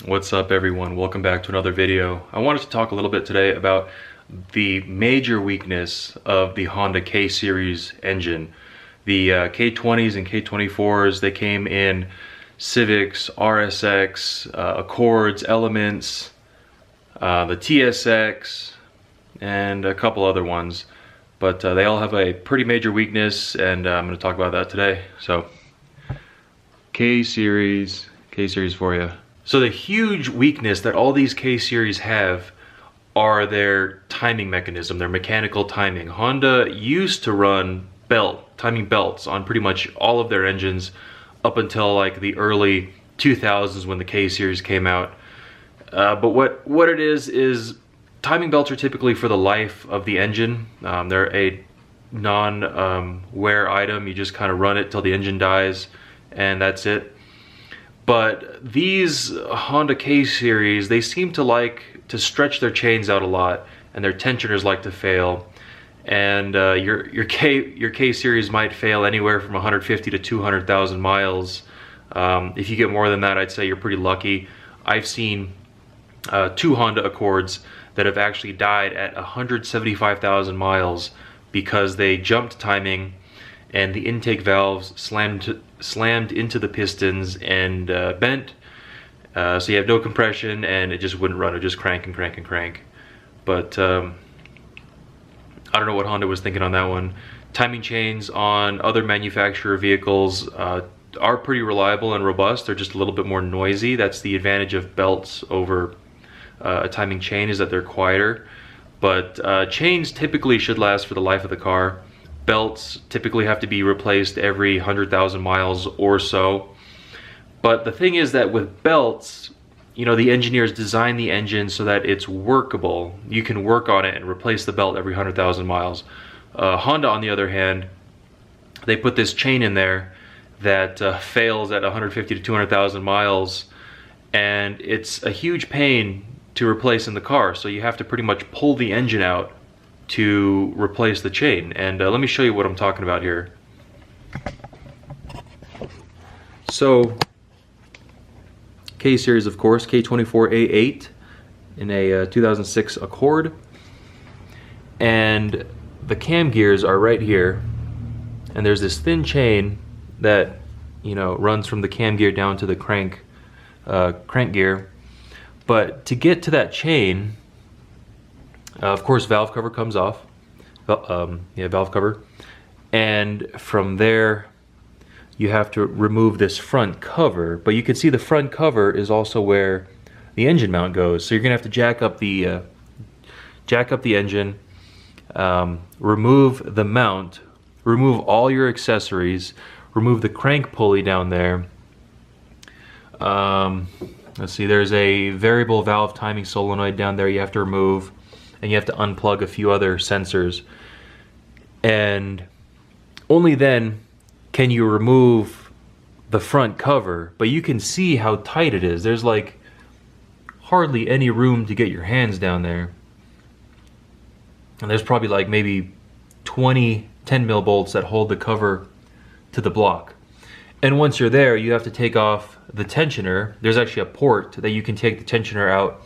What's up everyone? Welcome back to another video. I wanted to talk a little bit today about the major weakness of the Honda K-Series engine. The K20s and K24s, they came in Civics, RSX, Accords, Elements, the TSX, and a couple other ones. But they all have a pretty major weakness, and I'm going to talk about that today. So, K-Series for you. So the huge weakness that all these K-Series have are their timing mechanism, their mechanical timing. Honda used to run timing belts on pretty much all of their engines up until like the early 2000s when the K-Series came out. But what it is timing belts are typically for the life of the engine. They're a non-wear item. You just kind of run it till the engine dies and that's it. But these Honda K-Series, they seem to like to stretch their chains out a lot, and their tensioners like to fail. And your K-Series might fail anywhere from 150 to 200,000 miles. If you get more than that, I'd say you're pretty lucky. I've seen two Honda Accords that have actually died at 175,000 miles because they jumped timing and the intake valves slammed into the pistons and bent, so you have no compression and it just wouldn't run. It just crank and crank and crank. But I don't know what Honda was thinking on that one. Timing chains on other manufacturer vehicles are pretty reliable and robust. They're just a little bit more noisy. That's the advantage of belts over a timing chain, is that they're quieter. But chains typically should last for the life of the car. Belts typically have to be replaced every 100,000 miles or so. But the thing is that with belts, you know, the engineers design the engine so that it's workable. You can work on it and replace the belt every 100,000 miles. Honda, on the other hand, they put this chain in there that fails at 150 to 200,000 miles, and it's a huge pain to replace in the car. So you have to pretty much pull the engine out to replace the chain. And let me show you what I'm talking about here. So K-Series, of course, K24A8 in a 2006 Accord, and the cam gears are right here, and there's this thin chain that, you know, runs from the cam gear down to the crank gear. But to get to that chain, of course, valve cover comes off. Valve cover. And from there, you have to remove this front cover. But you can see the front cover is also where the engine mount goes. So you're gonna have to jack up the engine, remove the mount, remove all your accessories, remove the crank pulley down there. Let's see, there's a variable valve timing solenoid down there you have to remove. And you have to unplug a few other sensors, and only then can you remove the front cover. But you can see how tight it is. There's like hardly any room to get your hands down there, and there's probably like maybe 20 10mm bolts that hold the cover to the block. And once you're there, you have to take off the tensioner. There's actually a port that you can take the tensioner out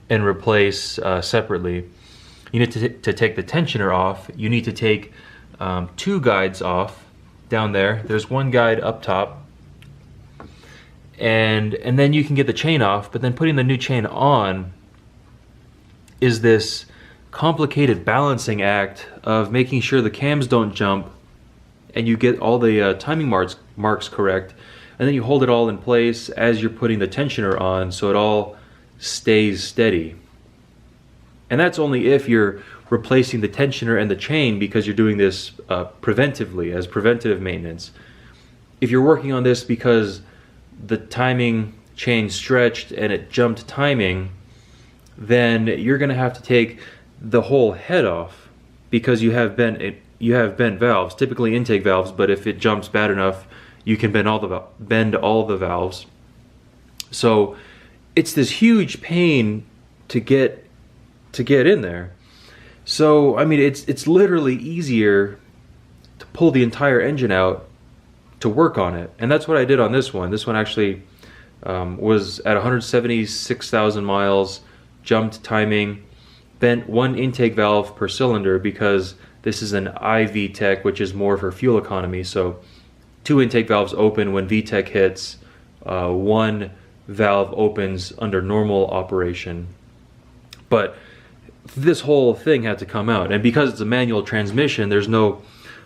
and replace separately. You need to take the tensioner off. You need to take two guides off down there. There's one guide up top, and then you can get the chain off. But then putting the new chain on is this complicated balancing act of making sure the cams don't jump and you get all the timing marks correct, and then you hold it all in place as you're putting the tensioner on so it all stays steady. And that's only if you're replacing the tensioner and the chain, because you're doing this preventively, as preventative maintenance. If you're working on this because the timing chain stretched and it jumped timing, then you're going to have to take the whole head off, because you have bent valves, typically intake valves, but if it jumps bad enough, you can bend all the valves. So it's this huge pain to get in there. So I mean, it's literally easier to pull the entire engine out to work on it, and that's what I did on this one. This one actually was at 176,000 miles, jumped timing, bent one intake valve per cylinder because this is an iVTEC, which is more for fuel economy. So 2 intake valves open when VTEC hits, 1 valve opens under normal operation. But this whole thing had to come out, and because it's a manual transmission, there's no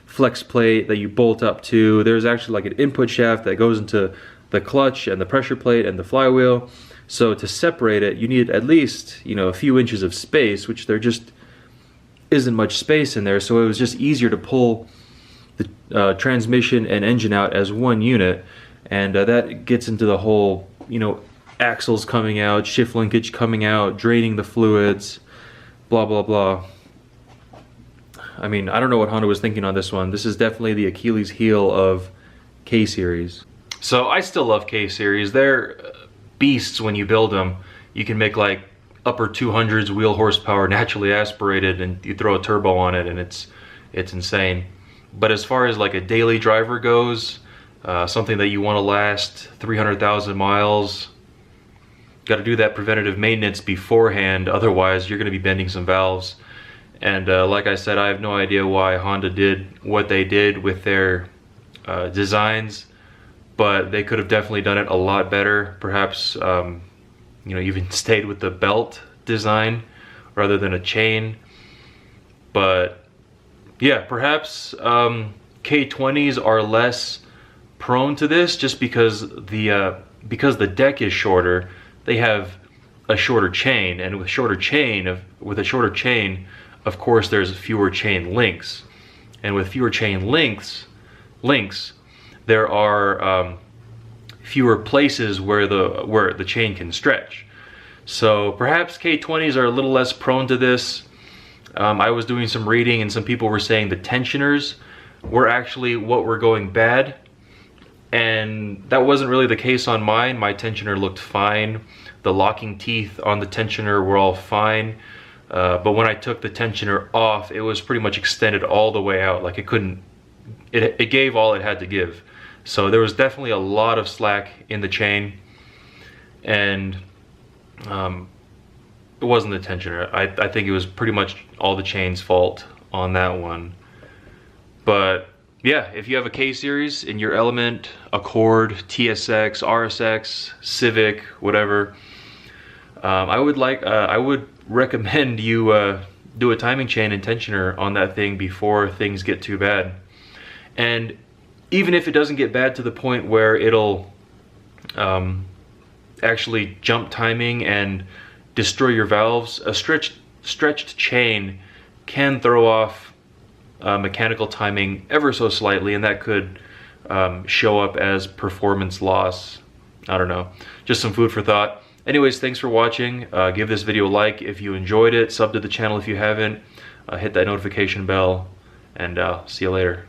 flex plate that you bolt up to. There's actually like an input shaft that goes into the clutch and the pressure plate and the flywheel. So to separate it, you need at least, you know, a few inches of space, which there just isn't much space in there. So it was just easier to pull the transmission and engine out as one unit, and that gets into the whole, you know, axles coming out, shift linkage coming out, draining the fluids, blah blah blah. I mean, I don't know what Honda was thinking on this one. This is definitely the Achilles heel of K-Series. So I still love K-Series. They're beasts when you build them. You can make like upper 200s wheel horsepower naturally aspirated, and you throw a turbo on it and it's insane. But as far as like a daily driver goes, something that you want to last 300,000 miles, got to do that preventative maintenance beforehand, otherwise you're going to be bending some valves. And like I said, I have no idea why Honda did what they did with their designs, but they could have definitely done it a lot better. Perhaps you know, even stayed with the belt design rather than a chain. But yeah, perhaps K20s are less prone to this just because the deck is shorter. They have a shorter chain, and with a shorter chain, of course, there's fewer chain links, and with fewer chain links, there are fewer places where the chain can stretch. So perhaps K20s are a little less prone to this. I was doing some reading, and some people were saying the tensioners were actually what were going bad. And that wasn't really the case on mine. My tensioner looked fine. The locking teeth on the tensioner were all fine. But when I took the tensioner off, it was pretty much extended all the way out. Like it gave all it had to give. So there was definitely a lot of slack in the chain. And it wasn't the tensioner. I think it was pretty much all the chain's fault on that one. But yeah, if you have a K-Series in your Element, Accord, TSX, RSX, Civic, whatever, I would recommend you do a timing chain and tensioner on that thing before things get too bad. And even if it doesn't get bad to the point where it'll actually jump timing and destroy your valves, a stretched chain can throw off mechanical timing ever so slightly, and that could show up as performance loss. I don't know, just some food for thought. Anyways, thanks for watching. Give this video a like if you enjoyed it, sub to the channel if you haven't, hit that notification bell, and see you later.